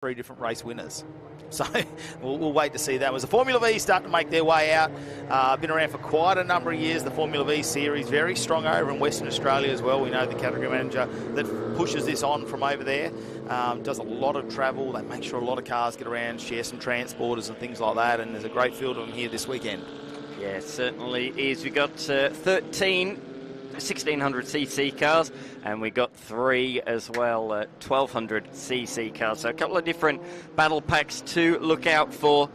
3 different race winners. So we'll wait to see that. As the Formula V start to make their way out, been around for quite a number of years, the Formula V series, very strong over in Western Australia as well. We know the category manager that pushes this on from over there, does a lot of travel. They make sure a lot of cars get around, share some transporters and things like that, and there's a great field of them here this weekend. Yeah, it certainly is. We've got 13 1600cc cars, and we got 3 as well 1200cc cars, so a couple of different battle packs to look out for.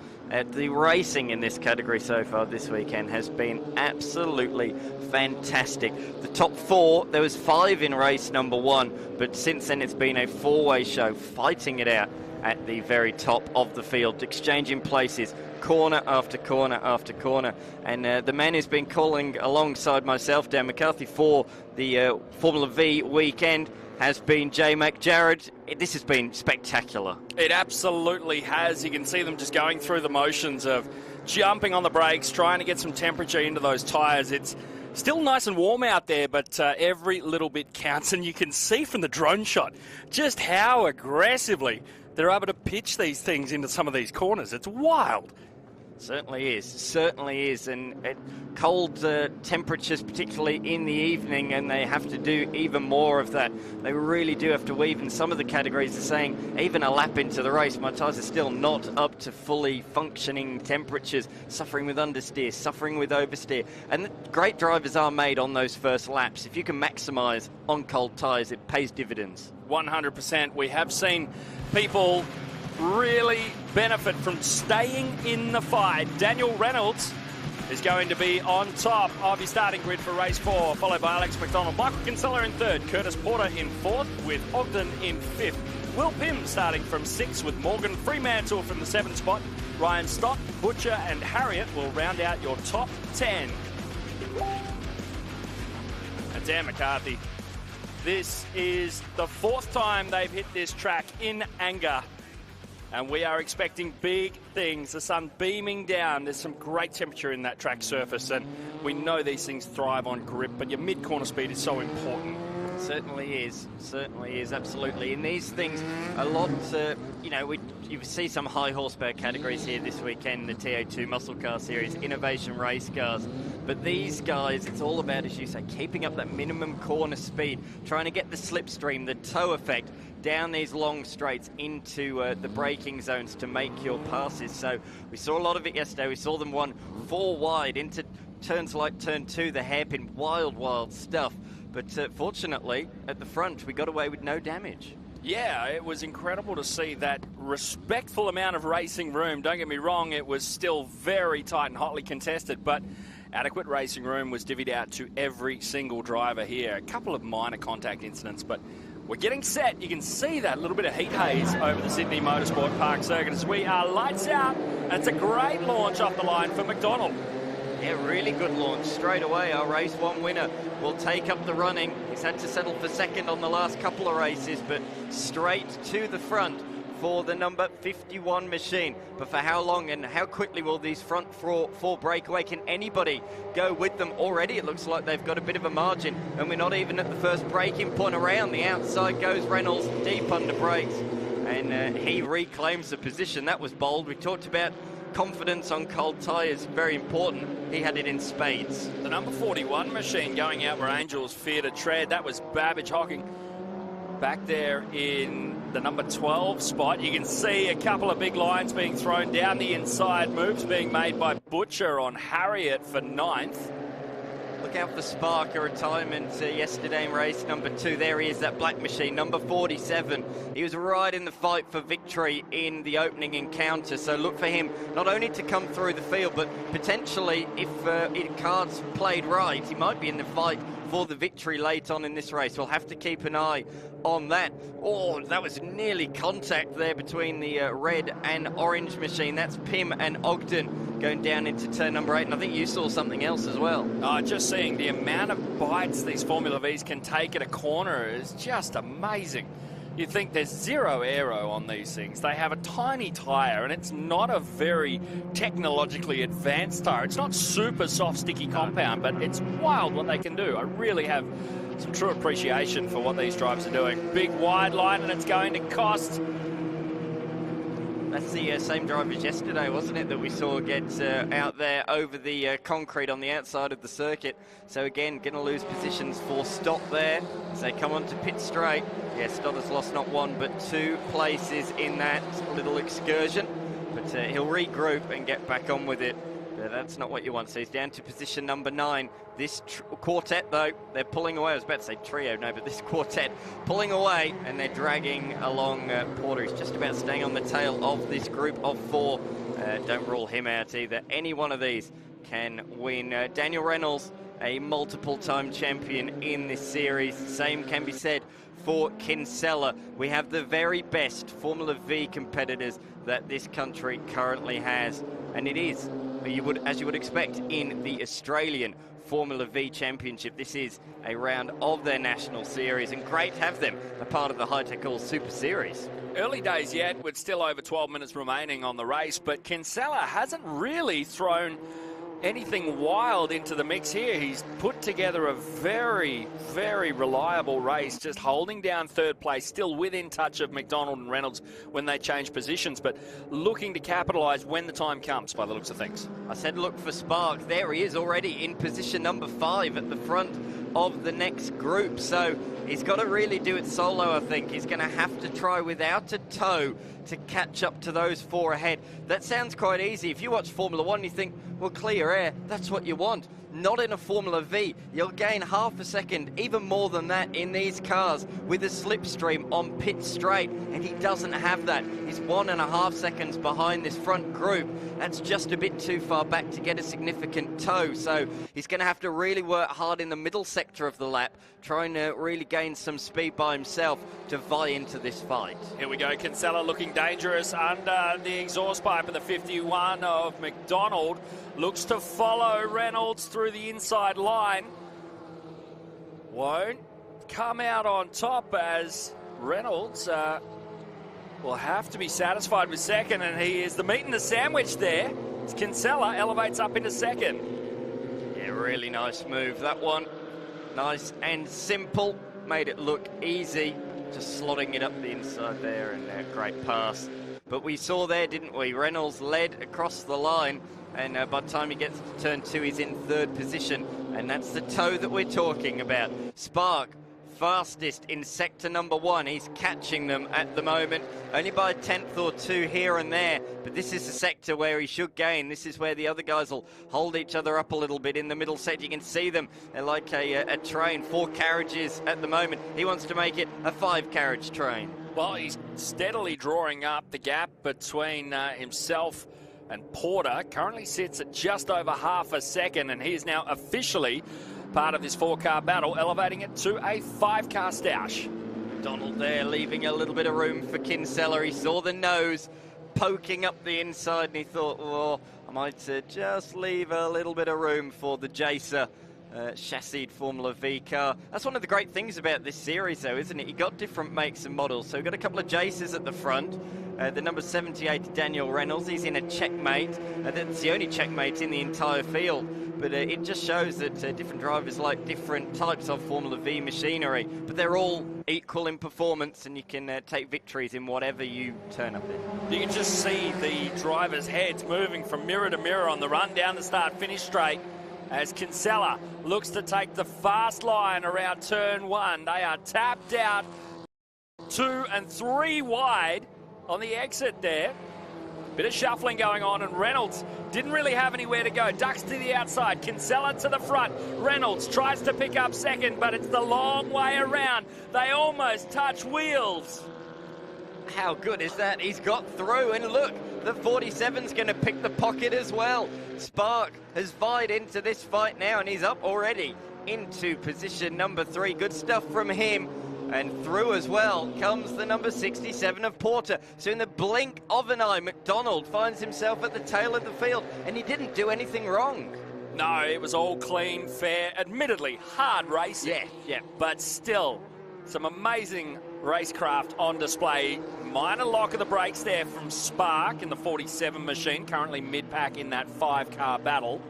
The racing in this category so far this weekend has been absolutely fantastic. The top 4, there was 5 in race number 1, but since then it's been a 4-way show, fighting it out at the very top of the field, exchanging places, corner after corner after corner. And the man who's been calling alongside myself, Dan McCarthy, for the Formula V weekend has been J Mac. Jared, this has been spectacular. It absolutely has. You can see them just going through the motions of jumping on the brakes, trying to get some temperature into those tyres. It's still nice and warm out there, but every little bit counts. And you can see from the drone shot just how aggressively they're able to pitch these things into some of these corners. It's wild. Certainly is, and cold temperatures, particularly in the evening, and they have to do even more of that. They really do have to weave, and some of the categories are saying even a lap into the race, my tyres are still not up to fully functioning temperatures, suffering with understeer, suffering with oversteer, and great drivers are made on those first laps. If you can maximise on cold tyres, it pays dividends. 100%. We have seen people really benefit from staying in the fight. Daniel Reynolds is going to be on top of his starting grid for race 4, followed by Alex Macdonald, Michael Kinsella in 3rd, Curtis Porter in 4th, with Ogden in 5th. Will Pym starting from 6th, with Morgan Fremantle from the 7th spot. Ryan Stott, Butcher and Harriet will round out your top 10. And Dan McCarthy, this is the 4th time they've hit this track in anger. And we are expecting big things. The sun beaming down. There's some great temperature in that track surface, and we know these things thrive on grip, but your mid-corner speed is so important. Certainly is, absolutely. In these things, a lot, you see some high horsepower categories here this weekend, the TA2 Muscle Car Series, Innovation Race Cars. But these guys, it's all about, as you say, keeping up that minimum corner speed, trying to get the slipstream, the toe effect, down these long straights into the braking zones to make your passes. So we saw a lot of it yesterday. We saw them 4 wide into turns like turn 2, the hairpin, wild stuff. But fortunately, at the front, we got away with no damage. Yeah, it was incredible to see that respectful amount of racing room. Don't get me wrong, it was still very tight and hotly contested, but adequate racing room was divvied out to every single driver here. A couple of minor contact incidents, but we're getting set. You can see that little bit of heat haze over the Sydney Motorsport Park circuit as we are lights out. And it's a great launch off the line for Macdonald. Yeah, really good launch straight away. Our race 1 winner will take up the running. He's had to settle for 2nd on the last couple of races, but straight to the front for the number 51 machine. But for how long and how quickly will these front 4 break away? Can anybody go with them? Already it looks like they've got a bit of a margin, and we're not even at the first braking point. Around the outside goes Reynolds, deep under brakes, and he reclaims the position. That was bold. We talked about confidence on cold tyres, very important. He had it in spades. The number 41 machine going out where Angels fear to tread. That was Babbage Hocking back there in the number 12 spot. You can see a couple of big lines being thrown down the inside. Moves being made by Butcher on Harriet for 9th. Look out for Spark, a retirement yesterday in race number 2. There he is, that black machine, number 47. He was right in the fight for victory in the opening encounter, so look for him not only to come through the field, but potentially, if cards played right, he might be in the fight for the victory late on in this race. We'll have to keep an eye on that. Oh, that was nearly contact there between the red and orange machine. That's Pym and Ogden going down into turn number 8, and I think you saw something else as well. Just seeing the amount of bites these Formula Vs can take at a corner is just amazing. You think there's zero aero on these things. They have a tiny tyre, and it's not a very technologically advanced tyre. It's not super soft, sticky compound, but it's wild what they can do. I really have some true appreciation for what these drivers are doing. Big wide line, and it's going to cost That's the same driver as yesterday, wasn't it, that we saw get out there over the concrete on the outside of the circuit. So again, going to lose positions for Stott there as they come on to pit straight. Yeah, Stott has lost not one but 2 places in that little excursion. But he'll regroup and get back on with it. That's not what you want. So he's down to position number 9. This quartet, though, they're pulling away. I was about to say trio, no, but this quartet pulling away, and they're dragging along Porter. He's just about staying on the tail of this group of 4. Don't rule him out either. Any one of these can win. Daniel Reynolds, a multiple-time champion in this series. Same can be said for Kinsella. We have the very best Formula V competitors that this country currently has, and it is, as you would expect, in the Australian Formula V Championship. This is a round of their national series, and great to have them a part of the Hi-Tech All Super Series. Early days yet, with still over 12 minutes remaining on the race, but Kinsella hasn't really thrown anything wild into the mix here. He's put together a very, very reliable race, just holding down 3rd place, still within touch of Macdonald and Reynolds when they change positions, but looking to capitalise when the time comes, by the looks of things. I said look for Spark. There he is already in position number 5 at the front of the next group. So he's got to really do it solo, I think. He's going to have to try without a tow to catch up to those 4 ahead. That sounds quite easy. If you watch Formula 1, you think, well, clear air, that's what you want. Not in a Formula V. You'll gain half a second, even more than that in these cars with a slipstream on pit straight, and he doesn't have that. He's 1.5 seconds behind this front group. That's just a bit too far back to get a significant tow, so he's going to have to really work hard in the middle sector of the lap, trying to really gain some speed by himself to vie into this fight. Here we go, Kinsella looking dangerous under the exhaust pipe of the 51 of Macdonald. Looks to follow Reynolds through the inside line. Won't come out on top as Reynolds will have to be satisfied with second, and he is the meat and the sandwich there. As Kinsella elevates up into second. Yeah, really nice move, that one. Nice and simple. Made it look easy. Just slotting it up the inside there, and a great pass. But we saw there, didn't we? Reynolds led across the line, and by the time he gets to turn 2, he's in 3rd position, and that's the tow that we're talking about. Spark, fastest in sector number 1. He's catching them at the moment, only by a 10th or 2 here and there, but this is the sector where he should gain. This is where the other guys will hold each other up a little bit. In the middle sector, you can see them. They're like a train, 4 carriages at the moment. He wants to make it a 5-carriage train. Well, he's steadily drawing up the gap between himself and Porter. Currently sits at just over half a second, and he is now officially part of this 4-car battle, elevating it to a 5-car stoush. Macdonald there, leaving a little bit of room for Kinsella. He saw the nose poking up the inside, and he thought, well, I might just leave a little bit of room for the Jacer chassis Formula V car. That's one of the great things about this series, though, isn't it? You got different makes and models. So we've got a couple of Jacers at the front. The number 78, Daniel Reynolds, he's in a checkmate. That's the only checkmate in the entire field. But it just shows that different drivers like different types of Formula V machinery. But they're all equal in performance, and you can take victories in whatever you turn up in. You can just see the drivers' heads moving from mirror to mirror on the run down the start-finish straight as Kinsella looks to take the fast line around turn 1. They are tapped out 2 and 3 wide on the exit there. Bit of shuffling going on, and Reynolds didn't really have anywhere to go. Ducks to the outside, Kinsella to the front. Reynolds tries to pick up second, but it's the long way around. They almost touch wheels. How good is that? He's got through, and look, the 47's going to pick the pocket as well. Spark has vied into this fight now, and he's up already into position number 3. Good stuff from him. And through as well comes the number 67 of Porter. So in the blink of an eye, Macdonald finds himself at the tail of the field, and he didn't do anything wrong. No, it was all clean, fair, admittedly hard racing. Yeah. But still, some amazing racecraft on display. Minor lock of the brakes there from Spark in the 47 machine, currently mid-pack in that 5-car battle.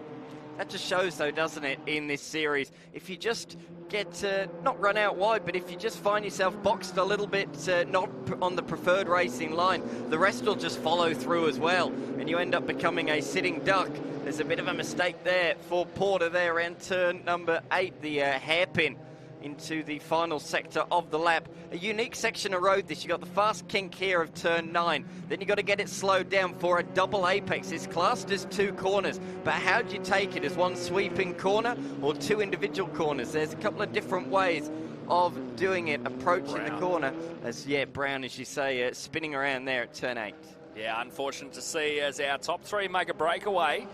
That just shows, though, doesn't it, in this series, if you just get not run out wide, but if you just find yourself boxed a little bit, not on the preferred racing line, the rest will just follow through as well, and you end up becoming a sitting duck. There's a bit of a mistake there for Porter there around turn number 8, the hairpin into the final sector of the lap. A unique section of road this. You got the fast kink here of turn 9. Then you got to get it slowed down for a double apex. It's classed as 2 corners, but how do you take it? As one sweeping corner or 2 individual corners? There's a couple of different ways of doing it, approaching the corner. As Brown, as you say, spinning around there at turn 8. Yeah, unfortunate to see as our top 3 make a breakaway.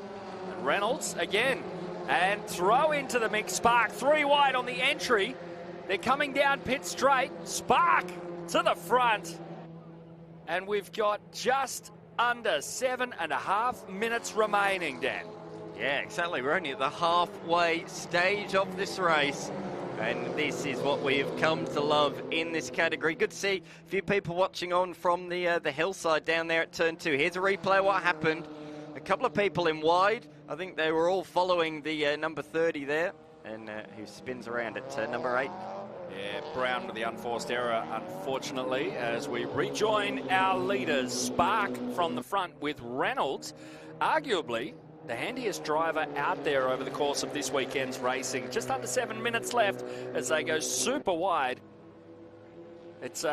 And Reynolds again. And throw into the mix. Spark 3 wide on the entry. They're coming down pit straight. Spark to the front. And we've got just under 7.5 minutes remaining, Dan. Yeah, exactly. We're only at the halfway stage of this race. And this is what we have come to love in this category. Good to see a few people watching on from the hillside down there at turn 2. Here's a replay of what happened. A couple of people in wide. I think they were all following the number 30 there, and who spins around at number 8. Yeah, Brown with the unforced error, unfortunately, as we rejoin our leaders. Spark from the front with Reynolds, arguably the handiest driver out there over the course of this weekend's racing. Just under 7 minutes left as they go super wide. It's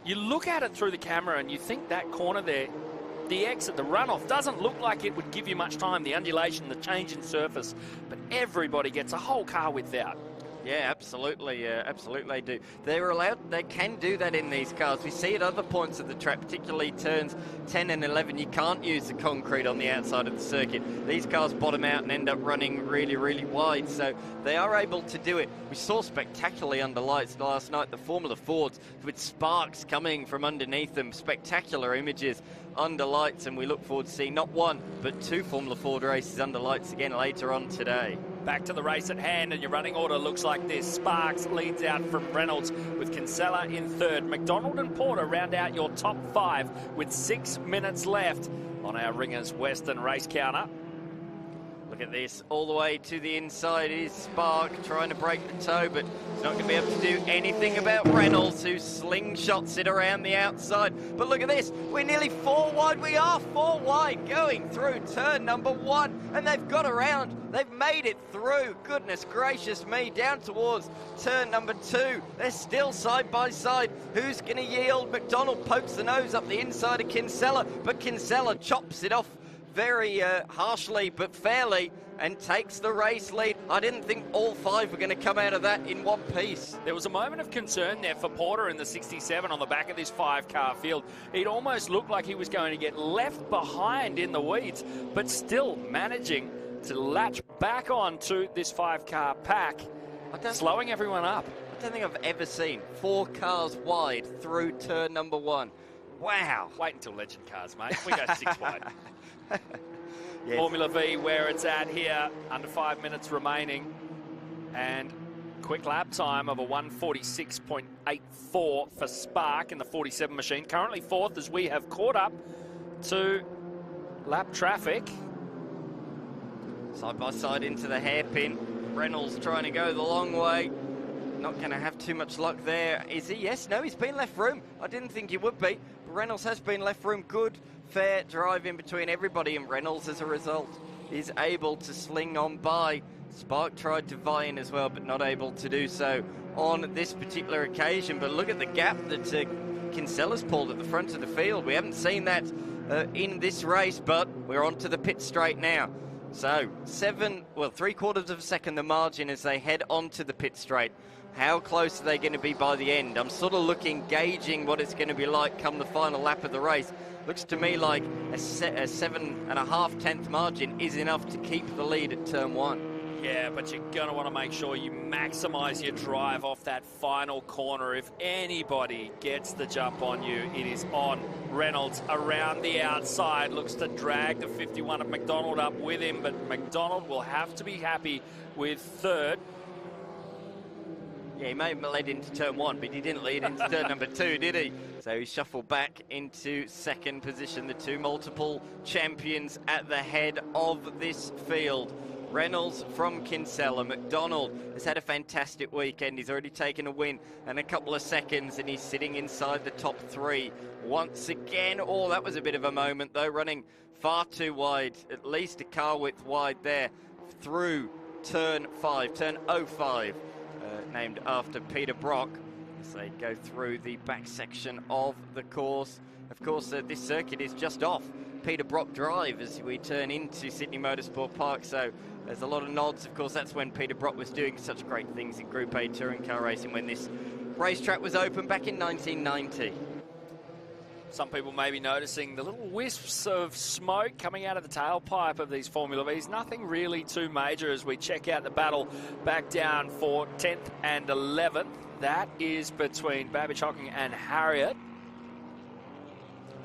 you look at it through the camera and you think that corner there, the exit, the runoff, doesn't look like it would give you much time, the undulation, the change in surface, but everybody gets a whole car width out. Yeah, absolutely, absolutely they do. They're allowed, they can do that in these cars. We see at other points of the track, particularly turns 10 and 11, you can't use the concrete on the outside of the circuit. These cars bottom out and end up running really, really wide, so they are able to do it. We saw spectacularly under lights last night, the Formula Fords with sparks coming from underneath them, spectacular images under lights, and we look forward to seeing not 1, but 2 Formula Ford races under lights again later on today. Back to the race at hand, and your running order looks like this. Sparks leads out from Reynolds with Kinsella in 3rd. Macdonald and Porter round out your top 5 with 6 minutes left on our Ringers Western race counter. Look at this, all the way to the inside is Spark trying to break the toe, but he's not going to be able to do anything about Reynolds, who slingshots it around the outside. But look at this, we're nearly 4 wide. We are 4 wide going through turn number 1, and they've got around. They've made it through. Goodness gracious me, down towards turn number 2. They're still side by side. Who's going to yield? Macdonald pokes the nose up the inside of Kinsella, but Kinsella chops it off very harshly but fairly and takes the race lead. I didn't think all 5 were going to come out of that in one piece. There was a moment of concern there for Porter in the 67 on the back of this 5-car field. It almost looked like he was going to get left behind in the weeds, but still managing to latch back onto this 5-car pack, slowing everyone up. I don't think I've ever seen 4 cars wide through turn number 1. Wow. Wait until Legend Cars, mate. We go 6 wide. Yes. Formula V where it's at here, under 5 minutes remaining, and quick lap time of a 1:46.84 for Spark in the 47 machine. Currently 4th as we have caught up to lap traffic. Side by side into the hairpin. Reynolds trying to go the long way. Not going to have too much luck there, is he? Yes, no, he's been left room. I didn't think he would be, but Reynolds has been left room. Good, fair drive in between everybody, and Reynolds, as a result, is able to sling on by. Spark tried to vie in as well, but not able to do so on this particular occasion. But look at the gap that Kinsella's pulled at the front of the field. We haven't seen that in this race, but we're onto the pit straight now. So 3/4 of a second the margin as they head onto the pit straight. How close are they going to be by the end? I'm sort of gauging what it's going to be like come the final lap of the race. Looks to me like a 7.5 margin is enough to keep the lead at turn 1. Yeah, but you're going to want to make sure you maximise your drive off that final corner. If anybody gets the jump on you, it is on Reynolds around the outside. Looks to drag the 51 of Macdonald up with him, but Macdonald will have to be happy with 3rd. Yeah, he may have led into turn 1, but he didn't lead into turn number 2, did he? So he shuffled back into 2nd position. The 2 multiple champions at the head of this field. Reynolds from Kinsella. Macdonald has had a fantastic weekend. He's already taken a win and a couple of seconds, and he's sitting inside the top 3 once again. Oh, that was a bit of a moment, though, running far too wide, at least a car width wide there through turn 5, turn 05, named after Peter Brock, as they go through the back section of the course. Of course, this circuit is just off Peter Brock Drive as we turn into Sydney Motorsport Park, so there's a lot of nods. Of course, that's when Peter Brock was doing such great things in Group A touring car racing when this racetrack was open back in 1990. Some people may be noticing the little wisps of smoke coming out of the tailpipe of these Formula Vs. Nothing really too major as we check out the battle back down for 10th and 11th. That is between Babbage Hocking and Harriet.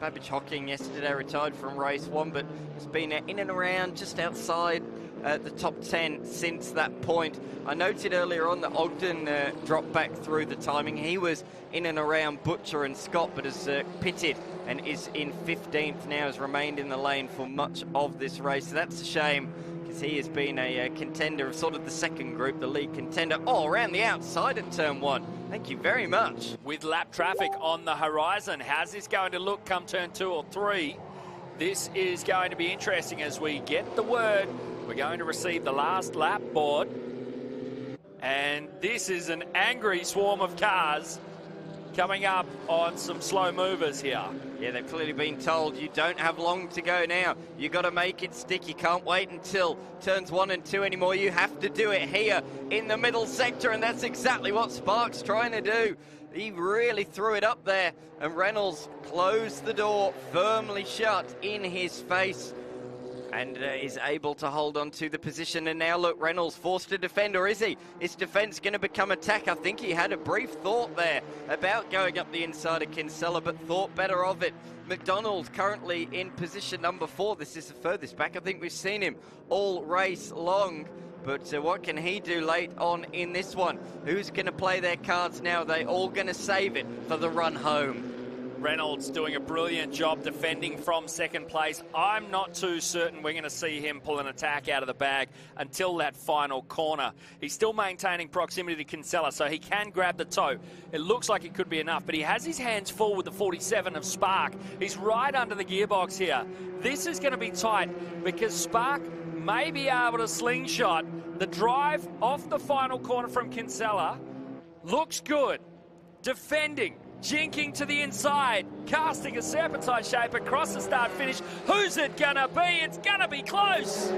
Babbage Hocking yesterday retired from race 1, but has been in and around just outside the top 10 since that point. I noted earlier on that Ogden dropped back through the timing. He was in and around Butcher and Scott, but has pitted and is in 15th now, has remained in the lane for much of this race. So that's a shame, because he has been a contender of sort of the second group, the lead contender. Oh, around the outside at turn 1. Thank you very much. With lap traffic on the horizon, how's this going to look come turn 2 or 3? This is going to be interesting as we get the word. We're going to receive the last lap board. And this is an angry swarm of cars coming up on some slow movers here. Yeah, they've clearly been told you don't have long to go now. You got to make it stick. You can't wait until turns 1 and 2 anymore. You have to do it here in the middle sector, and that's exactly what Spark's trying to do. He really threw it up there, and Reynolds closed the door firmly shut in his face, and is able to hold on to the position. And now look, Reynolds forced to defend, or is he? Is defense going to become attack? I think he had a brief thought there about going up the inside of Kinsella, but thought better of it. Macdonald currently in position number 4. This is the furthest back I think we've seen him all race long. But what can he do late on in this one? Who's going to play their cards now? Are they all going to save it for the run home? Reynolds doing a brilliant job defending from second place. I'm not too certain we're going to see him pull an attack out of the bag until that final corner. He's still maintaining proximity to Kinsella, so he can grab the toe. It looks like it could be enough, but he has his hands full with the 47 of Spark. He's right under the gearbox here. This is going to be tight because Spark may be able to slingshot. The drive off the final corner from Kinsella looks good. Defending. Jinking to the inside, casting a serpentine shape across the start finish. Who's it gonna be? It's gonna be close.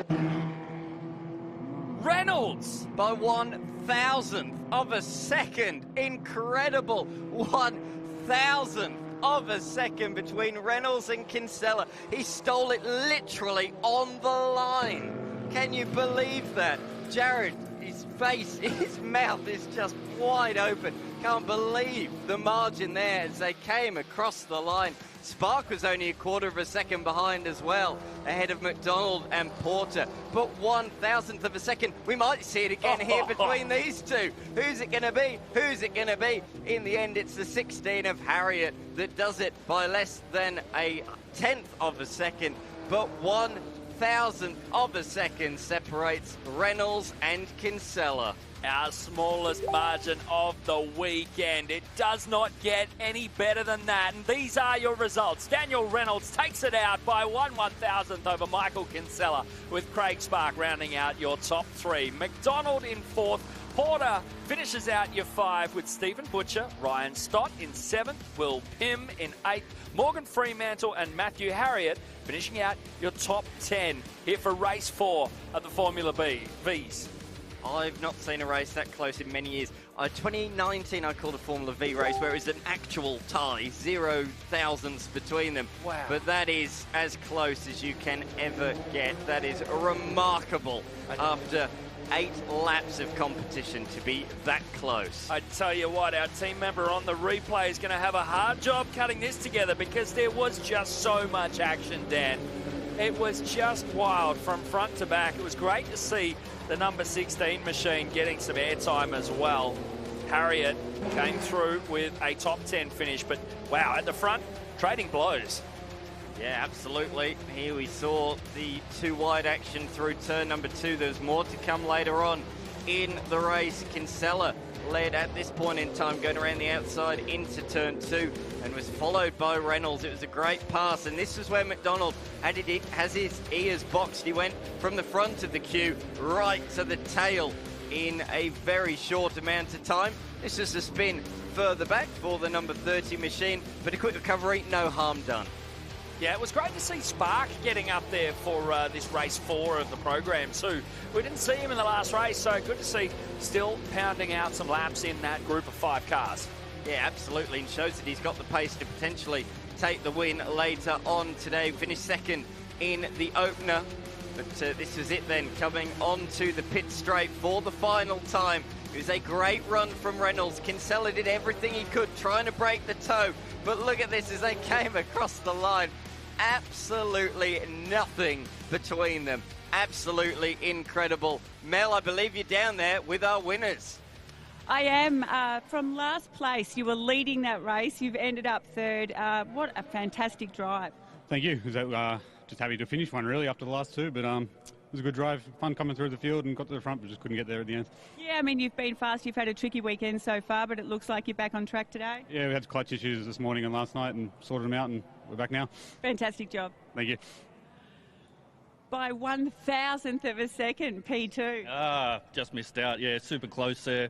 Reynolds by 1,000th of a second. Incredible. 1,000th of a second between Reynolds and Kinsella. He stole it literally on the line. Can you believe that? Jared, his face, his mouth is just wide open. Can't believe the margin there as they came across the line. Spark was only a quarter of a second behind as well, ahead of Macdonald and Porter. But 1,000th of a second, we might see it again here between these two. Who's it going to be? Who's it going to be? In the end, it's the 16 of Harriet that does it by less than a 10th of a second. But 1,000th of a second separates Reynolds and Kinsella. Our smallest margin of the weekend. It does not get any better than that. And these are your results. Daniel Reynolds takes it out by 1/1000th over Michael Kinsella, with Craig Spark rounding out your top 3. Macdonald in 4th. Porter finishes out your 5 with Stephen Butcher. Ryan Stott in 7th. Will Pym in 8th. Morgan Fremantle and Matthew Harriet finishing out your top 10 here for race 4 of the Formula Vs. I've not seen a race that close in many years. 2019 I called a Formula V race where it was an actual tie, 0 thousandths between them. Wow. But that is as close as you can ever get. That is remarkable after 8 laps of competition to be that close. I tell you what, our team member on the replay is going to have a hard job cutting this together because there was just so much action, Dan. It was just wild from front to back. It was great to see the number 16 machine getting some airtime as well. Harriet came through with a top 10 finish, but wow, at the front, trading blows. Yeah, absolutely. Here we saw the two wide action through turn number 2. There's more to come later on in the race. Kinsella led at this point in time, going around the outside into turn 2, and was followed by Reynolds. It was a great pass, and this is where Macdonald has his ears boxed. He went from the front of the queue right to the tail in a very short amount of time. This is a spin further back for the number 30 machine, but a quick recovery, no harm done. Yeah, it was great to see Spark getting up there for this race 4 of the program too. We didn't see him in the last race, so good to see still pounding out some laps in that group of 5 cars. Yeah, absolutely, and shows that he's got the pace to potentially take the win later on today. Finished second in the opener, but this was it then, coming onto the pit straight for the final time. It was a great run from Reynolds. Kinsella did everything he could, trying to break the toe, but look at this as they came across the line. Absolutely nothing between them. Absolutely incredible. Mel, I believe you're down there with our winners. I am. From last place, you were leading that race. You've ended up third. What a fantastic drive. Thank you. Just happy to finish one, really, after the last 2, but it was a good drive. Fun coming through the field and got to the front, but just couldn't get there at the end. Yeah, I mean, you've been fast. You've had a tricky weekend so far, but it looks like you're back on track today. Yeah, we had clutch issues this morning and last night and sorted them out, and we're back now. Fantastic job. Thank you. By 1,000th of a second, P2. Just missed out. Yeah, super close there.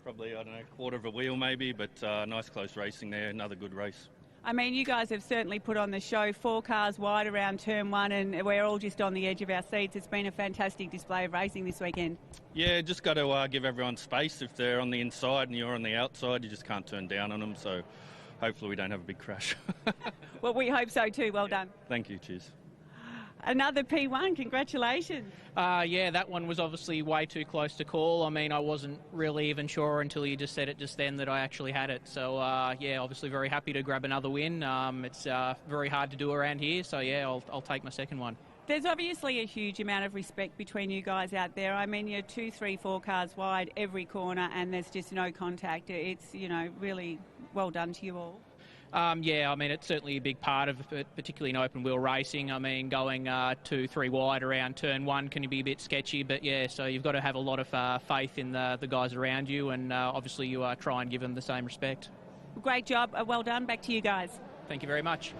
Probably, I don't know, quarter of a wheel maybe, but nice close racing there. Another good race. I mean, you guys have certainly put on the show. 4 cars wide around turn 1, and we're all just on the edge of our seats. It's been a fantastic display of racing this weekend. Yeah, just got to give everyone space. If they're on the inside and you're on the outside, you just can't turn down on them. So hopefully we don't have a big crash. Well, we hope so too. Well done. Thank you. Cheers. Another P1. Congratulations. Yeah, that one was obviously way too close to call. I mean, I wasn't really even sure until you just said it just then that I actually had it. So, yeah, obviously very happy to grab another win. It's very hard to do around here. So, yeah, I'll take my second one. There's obviously a huge amount of respect between you guys out there. I mean, you're 2, 3, 4 cars wide every corner, and there's just no contact. It's, you know, really well done to you all. Yeah, I mean, it's certainly a big part of it, particularly in open wheel racing. I mean, going 2, 3 wide around turn 1 can be a bit sketchy, but yeah, so you've got to have a lot of faith in the guys around you, and obviously you try and give them the same respect. Great job. Well done. Back to you guys. Thank you very much.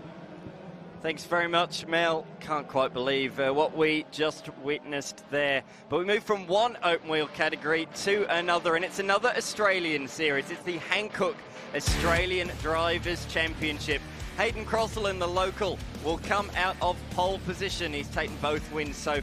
Thanks very much, Mel. Can't quite believe what we just witnessed there. But we move from one open wheel category to another, and it's another Australian series. It's the Hankook Australian Drivers' Championship. Hayden Crosseland, the local, will come out of pole position. He's taken both wins so